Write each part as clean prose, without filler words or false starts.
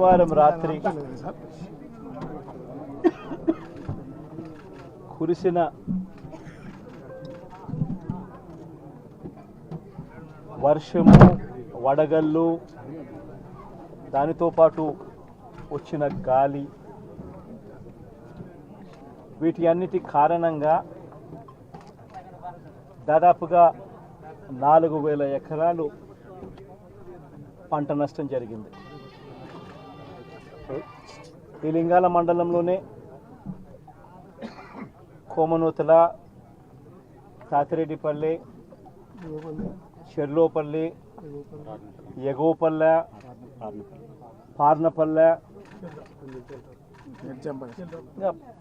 శనివారం రాత్రి కురిసిన వర్షము, వడగళ్ళు, దానితో పాటు వచ్చిన గాలి, వీటి అన్నిటి కారణంగా దాదాపుగా 4,000 ఎకరాలు పంట నష్టం జరిగింది. ఈ లింగాల మండలంలోనే కోమనూతల, తాతిరెడ్డిపల్లి, చెర్లోపల్లి, ఎగోపల్లె, పార్నపల్లె,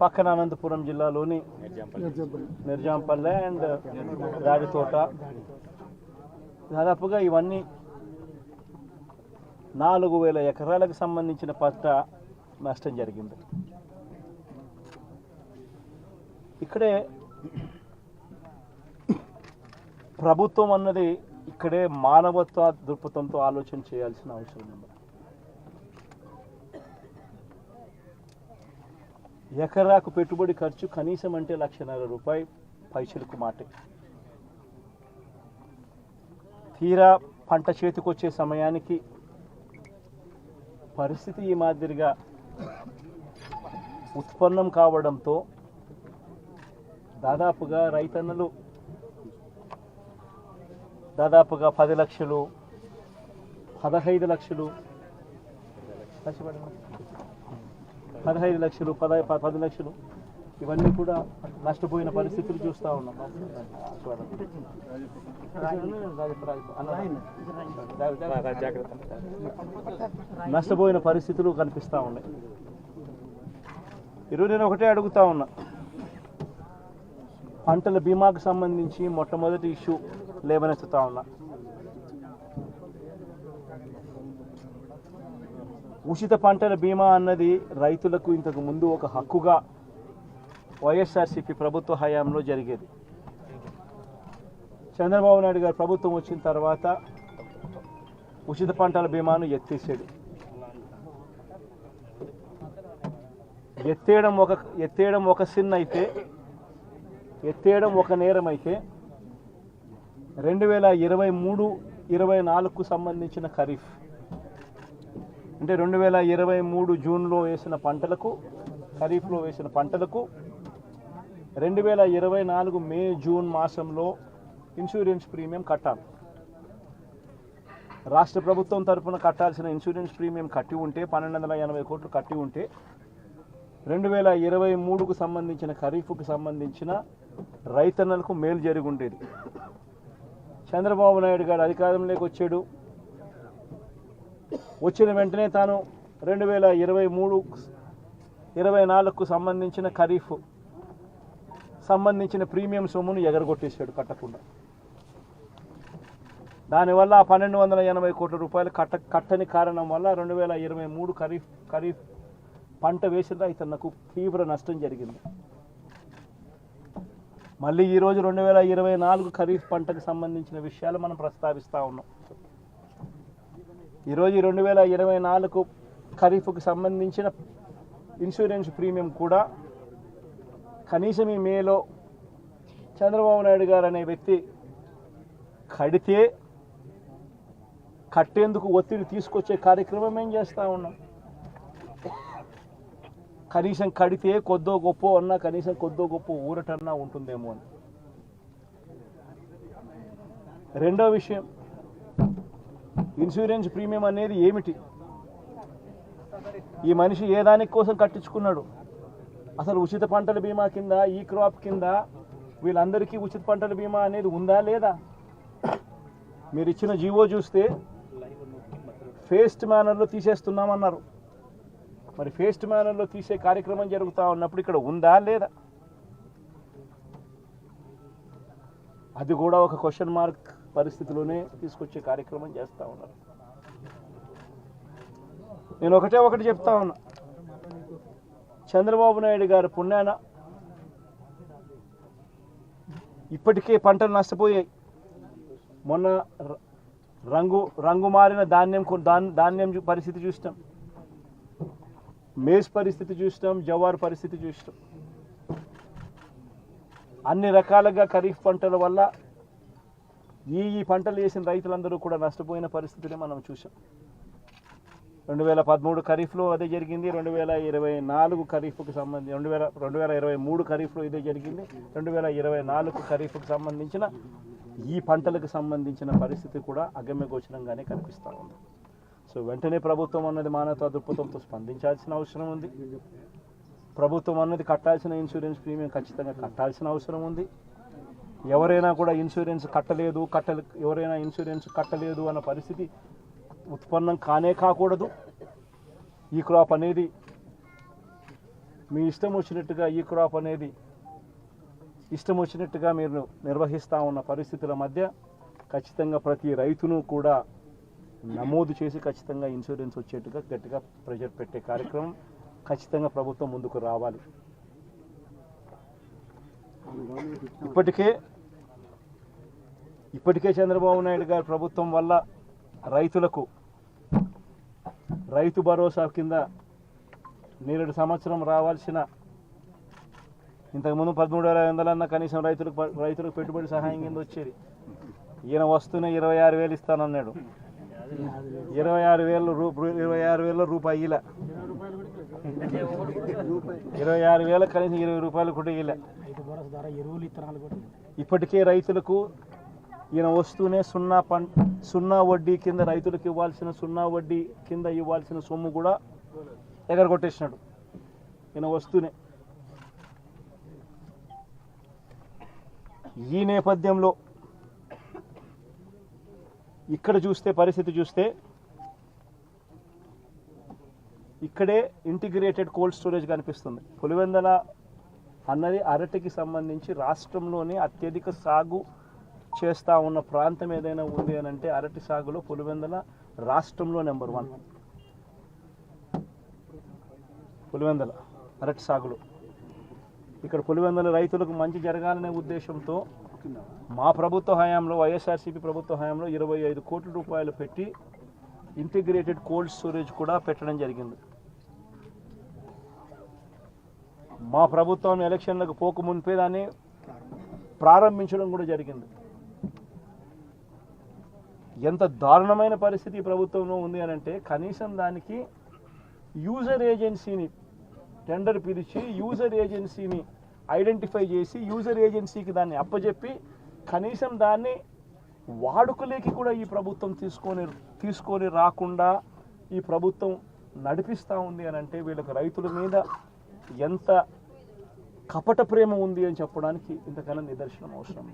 పక్కన అనంతపురం జిల్లాలోని నిర్జాంపల్లె అండ్ రాడితోట, దాదాపుగా ఇవన్నీ 4,000 ఎకరాలకు సంబంధించిన పంట నష్టం జరిగింది. ఇక్కడే ప్రభుత్వం అన్నది ఇక్కడే మానవత్వ దృక్పథంతో ఆలోచన చేయాల్సిన అవసరం ఉంది. ఎకరాకు పెట్టుబడి ఖర్చు కనీసం అంటే ₹1,50,000 పైసలకు మాటే. తీరా పంట చేతికొచ్చే సమయానికి పరిస్థితి ఈ మాదిరిగా ఉత్పన్నం కావడంతో దాదాపుగా రైతన్నలు 10 లక్షలు, 15 లక్షలు, 15 లక్షలు, 10 లక్షలు ఇవన్నీ కూడా నష్టపోయిన పరిస్థితులు చూస్తూ ఉన్నాం. నష్టపోయిన పరిస్థితులు కనిపిస్తూ ఉన్నాయి. ఈరోజు నేను ఒకటే అడుగుతా ఉన్నా, పంటల బీమాకు సంబంధించి మొట్టమొదటి ఇష్యూ లేవనెత్తుతా ఉన్నా. ఉచిత పంటల బీమా అన్నది రైతులకు ఇంతకు ముందు ఒక హక్కుగా వైఎస్ఆర్సీపీ ప్రభుత్వ హయాంలో జరిగేది. చంద్రబాబు నాయుడు గారు ప్రభుత్వం వచ్చిన తర్వాత ఉచిత పంటల బీమాను ఎత్తేసాడు. ఎత్తేయడం ఒక సిన్ అయితే, ఎత్తేయడం ఒక నేరం అయితే 2023-24కు సంబంధించిన ఖరీఫ్ అంటే 2023 జూన్లో వేసిన పంటలకు, ఖరీఫ్లో వేసిన పంటలకు 2024 మే జూన్ మాసంలో ఇన్సూరెన్స్ ప్రీమియం కట్టాలి. రాష్ట్ర ప్రభుత్వం తరఫున కట్టాల్సిన ఇన్సూరెన్స్ ప్రీమియం కట్టి ఉంటే 1,280 కోట్లు కట్టి ఉంటే 2023కు సంబంధించిన ఖరీఫ్కు సంబంధించిన రైతన్నలకు మేలు జరిగి ఉండేది. చంద్రబాబు నాయుడు గారు అధికారంలోకి వచ్చాడు. వచ్చిన వెంటనే తాను 2023-24కు సంబంధించిన ఖరీఫ్ సంబంధించిన ప్రీమియం సొమ్మును ఎగరగొట్టేశాడు కట్టకుండా. దానివల్ల ఆ 1,280 కోట్ల రూపాయలు కట్టని కారణం వల్ల 2023 ఖరీఫ్ పంట వేసిన రైతన్నకు తీవ్ర నష్టం జరిగింది. మళ్ళీ ఈరోజు 2024 ఖరీఫ్ పంటకు సంబంధించిన విషయాలు మనం ప్రస్తావిస్తూ ఉన్నాం. ఈరోజు 2024 ఖరీఫ్కు సంబంధించిన ఇన్సూరెన్స్ ప్రీమియం కూడా కనీసం ఈ మేలో చంద్రబాబు నాయుడు గారు అనే వ్యక్తి కట్టేందుకు ఒత్తిడి తీసుకొచ్చే కార్యక్రమం ఏం చేస్తూ ఉన్నాం. కనీసం కడితే కొద్దో గొప్ప అన్నా, కనీసం కొద్దో గొప్ప ఊరటన్నా ఉంటుందేమో అని. రెండో విషయం, ఇన్సూరెన్స్ ప్రీమియం అనేది ఏమిటి? ఈ మనిషి ఏ దాని కోసం కట్టించుకున్నాడు? అసలు ఉచిత పంటల బీమా కింద, ఈ క్రాప్ కింద వీళ్ళందరికీ ఉచిత పంటల బీమా అనేది ఉందా లేదా? మీరు ఇచ్చిన జీవో చూస్తే ఫేస్ట్ మేనర్లో తీసేస్తున్నామన్నారు. మరి ఫేస్ట్ మేనర్లో తీసే కార్యక్రమం జరుగుతూ ఉన్నప్పుడు ఇక్కడ ఉందా లేదా? అది కూడా ఒక క్వశ్చన్ మార్క్ పరిస్థితిలోనే తీసుకొచ్చే కార్యక్రమం చేస్తూ ఉన్నారు. నేను ఒకటి చెప్తా ఉన్నా, చంద్రబాబు నాయుడు గారి పుణ్యాన ఇప్పటికే పంటలు నష్టపోయాయి. మొన్న రంగు మారిన ధాన్యం పరిస్థితి చూసినాం. మేజ్ పరిస్థితి చూసినాం, జవార్ పరిస్థితి చూసినాం. అన్ని రకాలుగా ఖరీఫ్ పంటల వల్ల ఈ పంటలు వేసిన రైతులందరూ కూడా నష్టపోయిన పరిస్థితిని మనం చూసాం. 2013 ఖరీఫ్లో అదే జరిగింది, 2024 ఖరీఫ్కు సంబంధించి 2023 ఖరీఫ్లో ఇదే జరిగింది, 2024 ఖరీఫ్కు సంబంధించిన ఈ పంటలకు సంబంధించిన పరిస్థితి కూడా అగమ్యగోచరంగానే కనిపిస్తూ ఉంది. సో వెంటనే ప్రభుత్వం అన్నది మానవతా దృక్పథంతో స్పందించాల్సిన అవసరం ఉంది. ప్రభుత్వం అన్నది కట్టాల్సిన ఇన్సూరెన్స్ ప్రీమియం ఖచ్చితంగా కట్టాల్సిన అవసరం ఉంది. ఎవరైనా కూడా ఇన్సూరెన్స్ కట్టలేదు అన్న పరిస్థితి ఉత్పన్నం కాకూడదు. ఈ క్రాప్ అనేది మీ ఇష్టం వచ్చినట్టుగా ఇష్టం వచ్చినట్టుగా మీరు నిర్వహిస్తూ ఉన్న పరిస్థితుల మధ్య ఖచ్చితంగా ప్రతి రైతును కూడా నమోదు చేసి ఖచ్చితంగా ఇన్సూరెన్స్ వచ్చేట్టుగా గట్టిగా ప్రెజర్ పెట్టే కార్యక్రమం ఖచ్చితంగా ప్రభుత్వం ముందుకు రావాలి. ఇప్పటికే చంద్రబాబు నాయుడు గారి ప్రభుత్వం వల్ల రైతులకు రైతు భరోసా కింద నేరేడు సంవత్సరం రావాల్సిన ఇంతకుముందు 13,500 అన్న కనీసం రైతులకు పెట్టుబడి సహాయం కింద వచ్చేది. ఈయన వస్తూనే 26,000 ఇస్తానన్నాడు. 26,000 రూపాయల 26,000 కనీసం 20 రూపాయలు కూడా ఇలా. ఇప్పటికే రైతులకు ఈయన వస్తూనే సున్నా వడ్డీ కింద రైతులకు ఇవ్వాల్సిన ఇవ్వాల్సిన సొమ్ము కూడా ఎగరగొట్టేసినాడు ఈయన వస్తూనే. ఈ నేపథ్యంలో ఇక్కడ పరిస్థితి చూస్తే ఇక్కడే ఇంటిగ్రేటెడ్ కోల్డ్ స్టోరేజ్ కనిపిస్తుంది. పులివెందుల అన్నది అరటికి సంబంధించి రాష్ట్రంలోనే అత్యధిక సాగు చేస్తూ ఉన్న ప్రాంతం ఏదైనా ఉంది అని అంటే అరటి సాగులో పులివెందుల రాష్ట్రంలో నెంబర్ 1. పులివెందుల అరటి సాగులో ఇక్కడ పులివెందుల రైతులకు మంచి జరగాలనే ఉద్దేశంతో మా ప్రభుత్వ హయాంలో, వైఎస్ఆర్సీపీ ప్రభుత్వ హయాంలో 25 కోట్ల రూపాయలు పెట్టి ఇంటిగ్రేటెడ్ కోల్డ్ స్టోరేజ్ కూడా పెట్టడం జరిగింది. మా ప్రభుత్వం ఎలక్షన్లకు పోక మునిపే దాన్ని ప్రారంభించడం కూడా జరిగింది. ఎంత దారుణమైన పరిస్థితి ప్రభుత్వంలో ఉంది అని అంటే కనీసం దానికి యూజర్ ఏజెన్సీని టెండర్ పిలిచి యూజర్ ఏజెన్సీని ఐడెంటిఫై చేసి యూజర్ ఏజెన్సీకి దాన్ని అప్పచెప్పి కనీసం దాన్ని వాడుకలేకి కూడా ఈ ప్రభుత్వం తీసుకొని రాకుండా ఈ ప్రభుత్వం నడిపిస్తూ ఉంది అని అంటే వీళ్ళకి రైతుల మీద ఎంత కపట ప్రేమ ఉంది అని చెప్పడానికి ఇంతకన్నా నిదర్శనం అవసరం.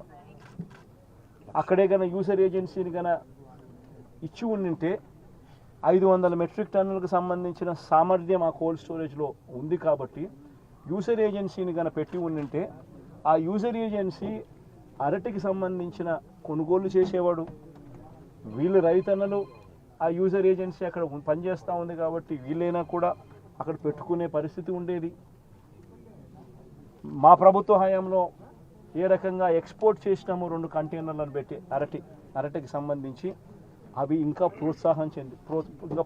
అక్కడే గన యూజర్ ఏజెన్సీని గన ఇచ్చి ఉండింటే 500 మెట్రిక్ టన్నులకు సంబంధించిన సామర్థ్యం ఆ కోల్డ్ స్టోరేజ్లో ఉంది కాబట్టి యూజర్ ఏజెన్సీని గన పెట్టి ఉండింటే ఆ యూజర్ ఏజెన్సీ అరటికి సంబంధించిన కొనుగోలు చేసేవాడు. వీళ్ళు రైతన్నలు ఆ యూజర్ ఏజెన్సీ అక్కడ పనిచేస్తూ ఉంది కాబట్టి వీళ్ళైనా కూడా అక్కడ పెట్టుకునే పరిస్థితి ఉండేది. మా ప్రభుత్వ హయాంలో ఏ రకంగా ఎక్స్పోర్ట్ చేసినాము 2 కంటైనర్లను పెట్టి అరటికి సంబంధించి అవి ఇంకా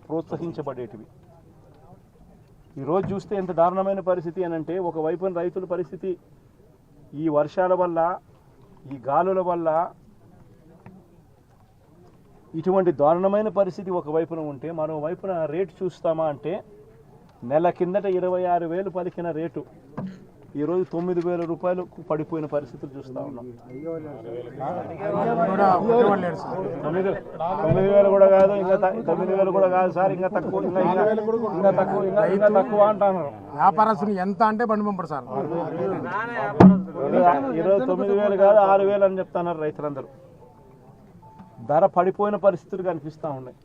ప్రోత్సహించబడేటివి. ఈరోజు చూస్తే ఎంత దారుణమైన పరిస్థితి అని అంటే ఒకవైపున రైతుల పరిస్థితి ఈ వర్షాల వల్ల ఈ గాలుల వల్ల ఇటువంటి దారుణమైన పరిస్థితి ఒకవైపున ఉంటే మరోవైపున రేటు చూస్తామా అంటే నెల కిందట 26,000 పలికిన రేటు ఈరోజు 9,000 రూపాయలకు పడిపోయిన పరిస్థితులు చూస్తూ ఉన్నాం. 9,000 కూడా కాదు, ఇంకా 9,000 కూడా కాదు సార్, ఇంకా తక్కువ అంటున్నారు. వ్యాపారస్తులు ఎంత అంటే బండి పంపరు సార్. ఈరోజు 9,000 కాదు 6,000 అని చెప్తున్నారు రైతులందరూ. ధర పడిపోయిన పరిస్థితులు కనిపిస్తూ ఉన్నాయి.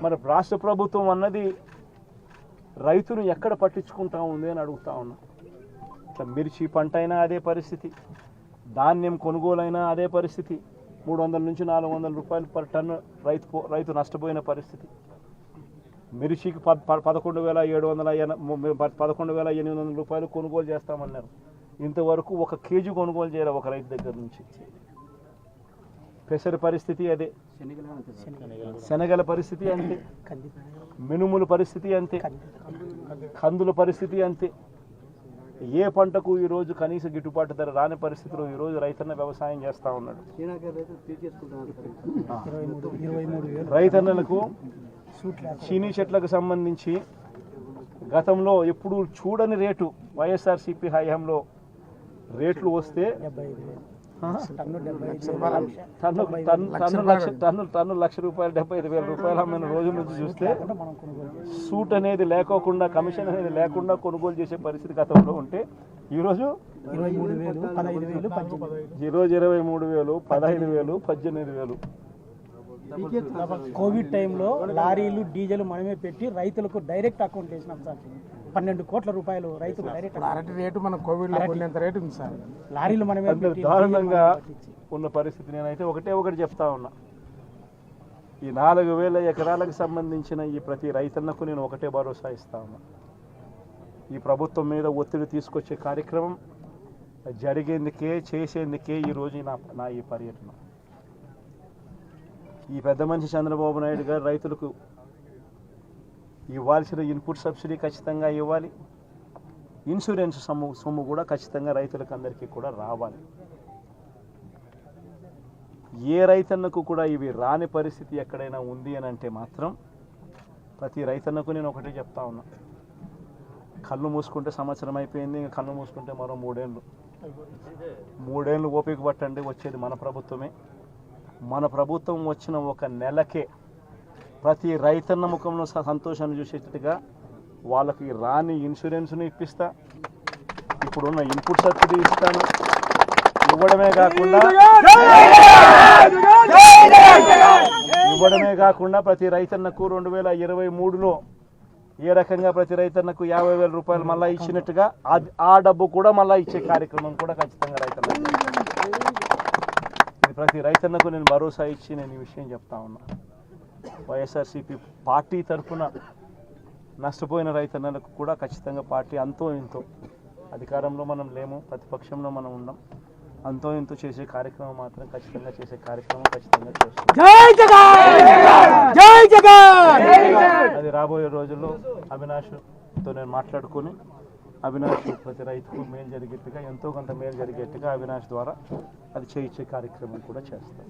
మరి రాష్ట్ర ప్రభుత్వం అన్నది రైతును ఎక్కడ పట్టించుకుంటా ఉంది అని అడుగుతా ఉన్నా. ఇట్లా మిర్చి పంట అయినా అదే పరిస్థితి, ధాన్యం కొనుగోలైనా అదే పరిస్థితి. 300 నుంచి 400 రూపాయలు పర్ టన్ను రైతు నష్టపోయిన పరిస్థితి. మిర్చికి 11,800 రూపాయలు కొనుగోలు చేస్తామన్నారు. ఇంతవరకు 1 కేజీ కొనుగోలు చేయాలి ఒక రైతు దగ్గర నుంచి. పెసర పరిస్థితి అదే, శనగల పరిస్థితి అంతే, మినుముల పరిస్థితి అంతే, కందుల పరిస్థితి అంతే. ఏ పంటకు ఈరోజు కనీస గిట్టుబాటు ధర రాని పరిస్థితిలో ఈరోజు రైతన్న వ్యవసాయం చేస్తూ ఉన్నాడు. రైతన్నలకు చీనీ చెట్లకు సంబంధించి గతంలో ఎప్పుడు చూడని రేటు వైఎస్ఆర్సీపీ హయాంలో రేట్లు వస్తే టన్ను లక్ష రూపాయలు 75,000 రూపాయలు అమ్మిన రోజుల నుంచి చూస్తే సూట్ అనేది లేకోకుండా, కమిషన్ అనేది లేకుండా కొనుగోలు చేసే పరిస్థితి గతంలో ఉంటే ఈరోజు 23,000, 15,000, 18,000. కోవిడ్ టైంలో లారీలు డీజిల్ మనమే పెట్టి రైతులకు డైరెక్ట్ అకౌంట్ వేసినాం సార్. 12 కోట్ల రూపాయలు రైతులు డైరెక్ట్. అరటి రేటు మన కోవిడ్ లో కొనేంత రేటు ఉంది సార్. లారీలు మనమే పెట్టి దారుణంగా ఉన్న పరిస్థితి. నేనైతే ఒకటి చెప్తా ఉన్నా, ఈ 4,000 ఎకరాలకు సంబంధించిన ఈ ప్రతి రైతన్నకు నేను ఒకటే భరోసా ఇస్తా ఉన్నా. ఈ ప్రభుత్వం మీద ఒత్తిడి తీసుకొచ్చే కార్యక్రమం జరిగేందుకే, చేసేందుకే ఈరోజు నా ఈ పర్యటన. ఈ పెద్ద మనిషి చంద్రబాబు నాయుడు గారు రైతులకు ఇవ్వాల్సిన ఇన్పుట్ సబ్సిడీ ఖచ్చితంగా ఇవ్వాలి, ఇన్సూరెన్స్ సొమ్ము కూడా ఖచ్చితంగా రైతులకు అందరికీ కూడా రావాలి. ఏ రైతన్నకు కూడా ఇవి రాని పరిస్థితి ఎక్కడైనా ఉంది అని అంటే మాత్రం ప్రతి రైతన్నకు నేను ఒకటే చెప్తా ఉన్నా, కళ్ళు మూసుకుంటే సంవత్సరం అయిపోయింది, ఇంకా కళ్ళు మూసుకుంటే మరో 3 ఏళ్ళు ఓపిక పట్టండి. వచ్చేది మన ప్రభుత్వమే. మన ప్రభుత్వం వచ్చిన ఒక నెలకే ప్రతి రైతన్న ముఖంలో సంతోషాన్ని చూసేటట్టుగా వాళ్ళకి రాని ఇన్సూరెన్స్ను ఇప్పిస్తా, ఇప్పుడున్న ఇన్పుట్ సబ్సిడీ ఇస్తాను. ఇవ్వడమే కాకుండా ప్రతి రైతన్నకు 2023లో ఏ రకంగా ప్రతి రైతన్నకు 50,000 రూపాయలు మళ్ళీ ఇచ్చినట్టుగా ఆ డబ్బు కూడా మళ్ళీ ఇచ్చే కార్యక్రమం కూడా ఖచ్చితంగా రైతన్నకు. ప్రతి రైతన్నకు నేను భరోసా ఇచ్చి నేను ఈ విషయం చెప్తా ఉన్నా. వైఎస్ఆర్సీపీ పార్టీ తరఫున నష్టపోయిన రైతన్నలకు కూడా ఖచ్చితంగా పార్టీ అంతో ఇంతో, అధికారంలో మనం లేము, ప్రతిపక్షంలో మనం ఉన్నాం, అంతో ఇంతో చేసే కార్యక్రమం మాత్రం ఖచ్చితంగా చేస్తాం. అది రాబోయే రోజుల్లో అవినాష్తో నేను మాట్లాడుకొని అవినాష్ ప్రతి రైతుకు మేలు జరిగేట్టుగా, ఎంతో కొంత మేలు జరిగేట్టుగా అవినాష్ ద్వారా అది చేయించే కార్యక్రమం కూడా చేస్తాం.